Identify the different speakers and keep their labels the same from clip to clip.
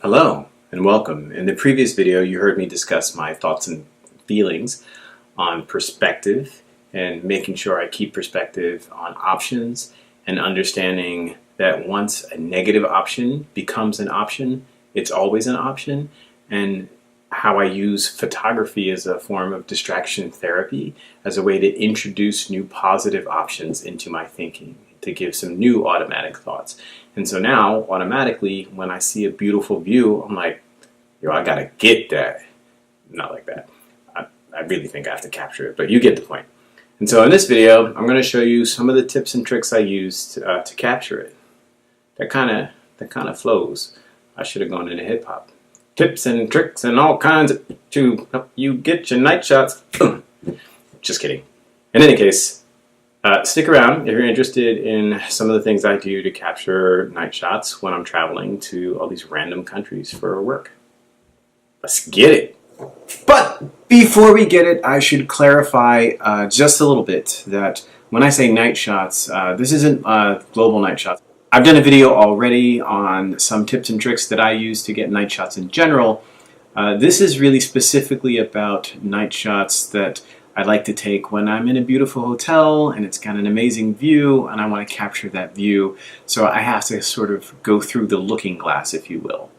Speaker 1: Hello and welcome. In the previous video you heard me discuss my thoughts and feelings on perspective and making sure I keep perspective on options and understanding that once a negative option becomes an option, it's always an option, and how I use photography as a form of distraction therapy as a way to introduce new positive options into my thinking, to give some new automatic thoughts. And so now, automatically, when I see a beautiful view, I'm like, yo, I gotta get that. Not like that. I really think I have to capture it, but you get the point. And so in this video, I'm gonna show you some of the tips and tricks I used to capture it. That kind of flows. I should have gone into hip hop. Tips and tricks and all kinds to help you get your night shots. Just kidding. In any case, stick around if you're interested in some of the things I do to capture night shots when I'm traveling to all these random countries for work. Let's get it. But before we get it, I should clarify just a little bit that when I say night shots, this isn't global night shots. I've done a video already on some tips and tricks that I use to get night shots in general. This is really specifically about night shots that I like to take when I'm in a beautiful hotel and it's got an amazing view and I want to capture that view. So I have to sort of go through the looking glass, if you will.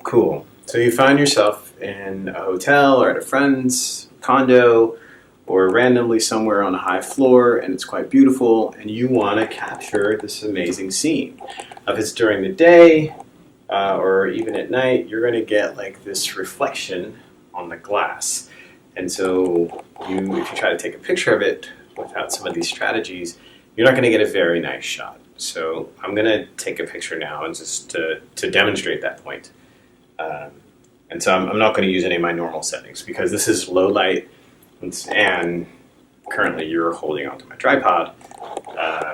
Speaker 1: Cool. So you find yourself in a hotel or at a friend's condo or randomly somewhere on a high floor and it's quite beautiful and you want to capture this amazing scene. If it's during the day or even at night, you're going to get like this reflection on the glass. And so if you try to take a picture of it without some of these strategies, you're not going to get a very nice shot. So I'm going to take a picture now and just to demonstrate that point. And so I'm not going to use any of my normal settings because this is low light and currently you're holding onto my tripod.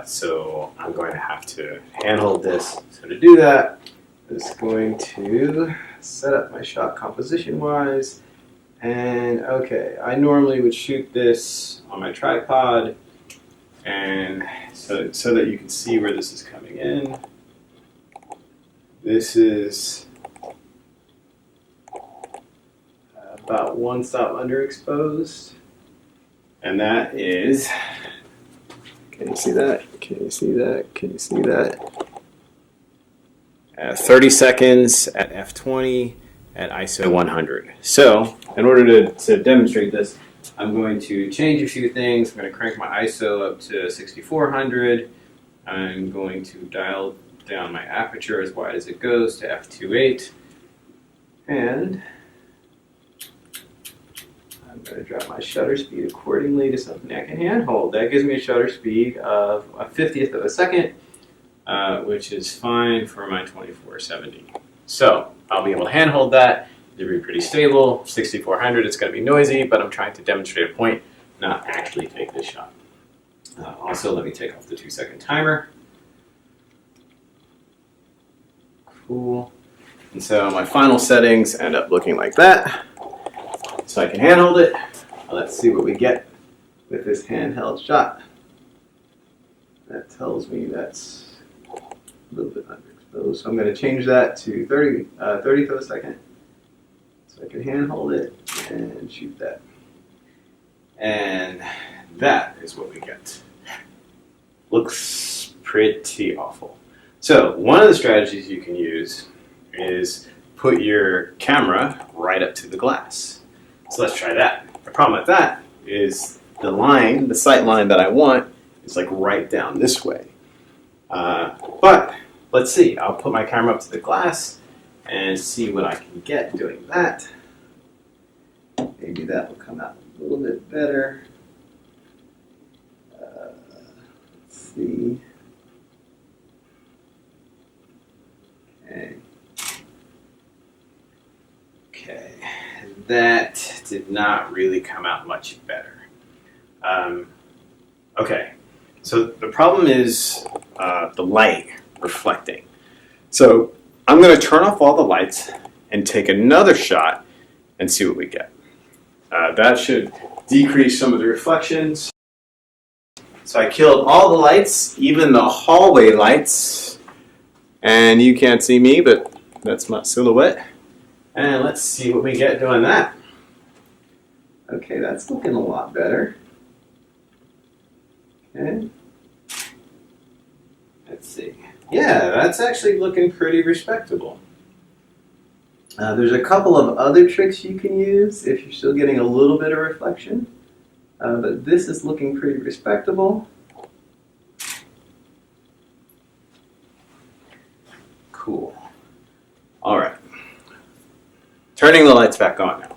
Speaker 1: So I'm going to have to handhold this. So to do that, I'm just going to set up my shot composition wise. And okay, I normally would shoot this on my tripod and so that you can see where this is coming in. This is about one stop underexposed, and that is, can you see that? Can you see that? Can you see that? 30 seconds at f20 at ISO 100. So in order to demonstrate this, I'm going to change a few things. I'm going to crank my ISO up to 6400. I'm going to dial down my aperture as wide as it goes to f2.8, and I'm going to drop my shutter speed accordingly to something I can handhold. That gives me a shutter speed of a 50th of a second, which is fine for my 2470. So I'll be able to handhold that. It'll be pretty stable. 6400, it's going to be noisy, but I'm trying to demonstrate a point, not actually take this shot. Also, let me take off the 2-second timer. Cool. And so my final settings end up looking like that. So I can handhold it. Let's see what we get with this handheld shot. That tells me that's a little bit underexposed. So I'm going to change that to 30th of a second. So I can handhold it and shoot that. And that is what we get. Looks pretty awful. So one of the strategies you can use is put your camera right up to the glass. So let's try that. The problem with that is the sight line that I want is like right down this way. But let's see. I'll put my camera up to the glass and see what I can get doing that. Maybe that will come out a little bit better. Let's see. Okay. That did not really come out much better. Okay, so the problem is the light reflecting. So I'm going to turn off all the lights and take another shot and see what we get. That should decrease some of the reflections. So I killed all the lights, even the hallway lights. And you can't see me, but that's my silhouette. And let's see what we get doing that. Okay, that's looking a lot better. Okay. Let's see. Yeah, that's actually looking pretty respectable. There's a couple of other tricks you can use if you're still getting a little bit of reflection. But this is looking pretty respectable. Cool. All right. Turning the lights back on now.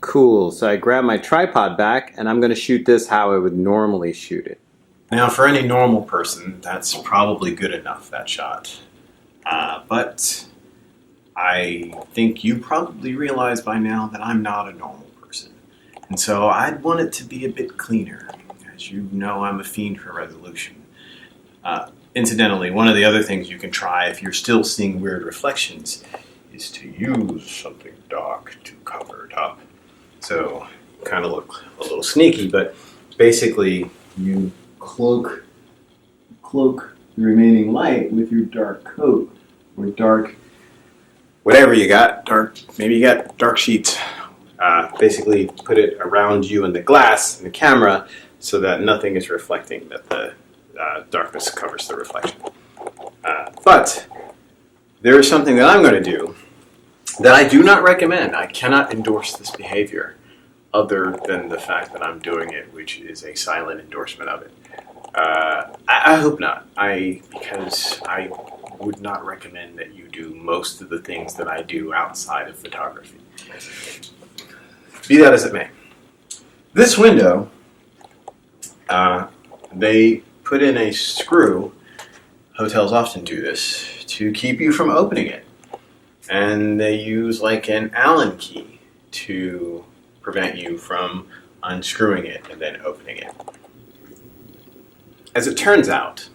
Speaker 1: Cool, so I grabbed my tripod back and I'm going to shoot this how I would normally shoot it. Now for any normal person, that's probably good enough, that shot. But I think you probably realize by now that I'm not a normal person. And so I'd want it to be a bit cleaner. As you know, I'm a fiend for resolution. Incidentally, one of the other things you can try if you're still seeing weird reflections is to use something dark to cover it up. So, kind of look a little sneaky, but basically you cloak the remaining light with your dark coat or dark, whatever you got, dark. Maybe you got dark sheets. Basically, put it around you and the glass and the camera so that nothing is reflecting. That the darkness covers the reflection. But there is something that I'm going to do that I do not recommend. I cannot endorse this behavior other than the fact that I'm doing it, which is a silent endorsement of it. I hope not, because I would not recommend that you do most of the things that I do outside of photography. Be that as it may. This window, they put in a screw, hotels often do this, to keep you from opening it. And they use like an Allen key to prevent you from unscrewing it and then opening it. As it turns out,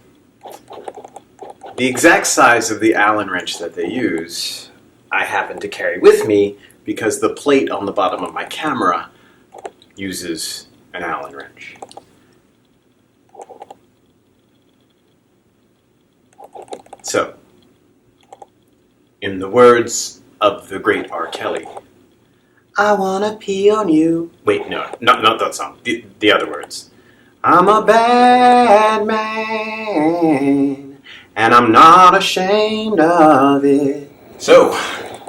Speaker 1: the exact size of the Allen wrench that they use, I happen to carry with me because the plate on the bottom of my camera uses an Allen wrench. So, in the words of the great R. Kelly, I wanna pee on you. Wait, no, not that song. The other words. I'm a bad man, and I'm not ashamed of it. So,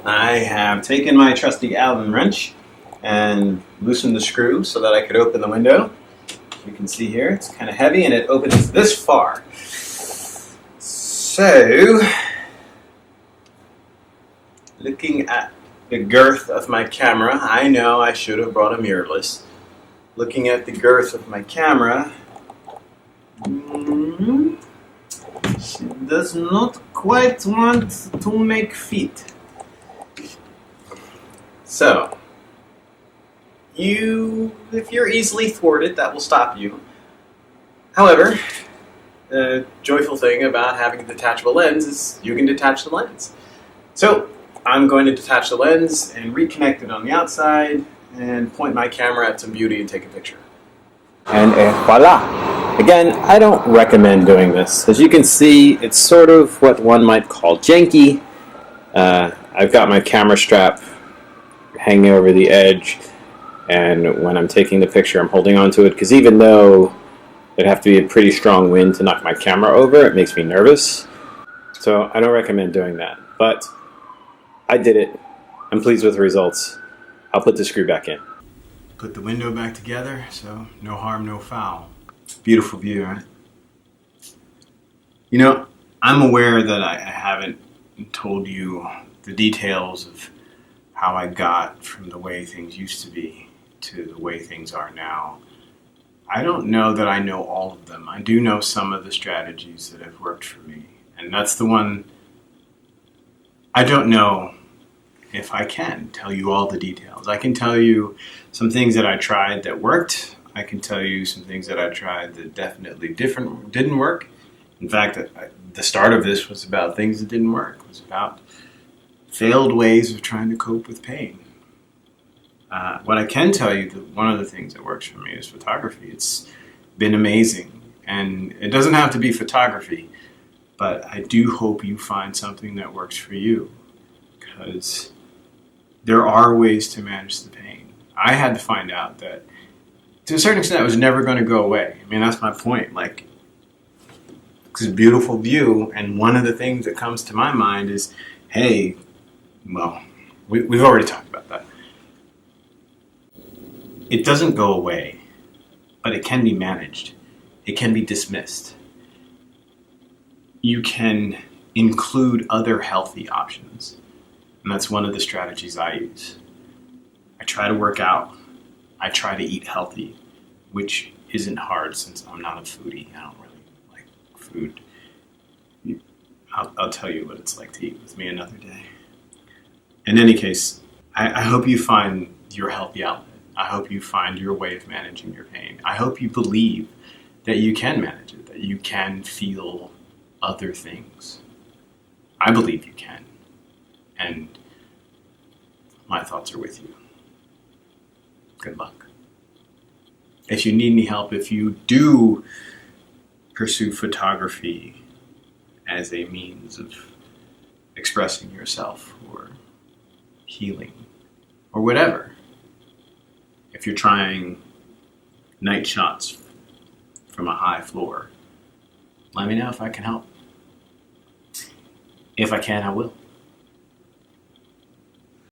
Speaker 1: I have taken my trusty Allen wrench and loosened the screw so that I could open the window. You can see here, it's kind of heavy and it opens this far. So, looking at the girth of my camera, I know I should have brought a mirrorless. Looking at the girth of my camera, she does not quite want to make feet. So, if you're easily thwarted, that will stop you. However, the joyful thing about having a detachable lens is you can detach the lens. So, I'm going to detach the lens and reconnect it on the outside and point my camera at some beauty and take a picture. And voila! Again, I don't recommend doing this. As you can see, it's sort of what one might call janky. I've got my camera strap hanging over the edge, and when I'm taking the picture, I'm holding onto it, because even though it'd have to be a pretty strong wind to knock my camera over, it makes me nervous. So I don't recommend doing that. But I did it. I'm pleased with the results. I'll put the screw back in. Put the window back together, so no harm, no foul. Beautiful view, right? You know, I'm aware that I haven't told you the details of how I got from the way things used to be to the way things are now. I don't know that I know all of them. I do know some of the strategies that have worked for me. And that's the one I don't know if I can tell you all the details. I can tell you some things that I tried that worked. I can tell you some things that I tried that definitely didn't work. In fact, the start of this was about things that didn't work. It was about failed ways of trying to cope with pain. What I can tell you, that one of the things that works for me is photography. It's been amazing. And it doesn't have to be photography, but I do hope you find something that works for you, because there are ways to manage the pain. I had to find out that, to a certain extent, it was never going to go away. I mean, that's my point. Like, it's a beautiful view, and one of the things that comes to my mind is, hey, well, we've already talked about that. It doesn't go away, but it can be managed. It can be dismissed. You can include other healthy options. And that's one of the strategies I use. I try to work out. I try to eat healthy, which isn't hard since I'm not a foodie. I don't really like food. I'll tell you what it's like to eat with me another day. In any case, I hope you find your healthy outlet. I hope you find your way of managing your pain. I hope you believe that you can manage it, that you can feel other things. I believe you can. And my thoughts are with you. Good luck. If you need any help, if you do pursue photography as a means of expressing yourself or healing or whatever, if you're trying night shots from a high floor, let me know if I can help. If I can, I will.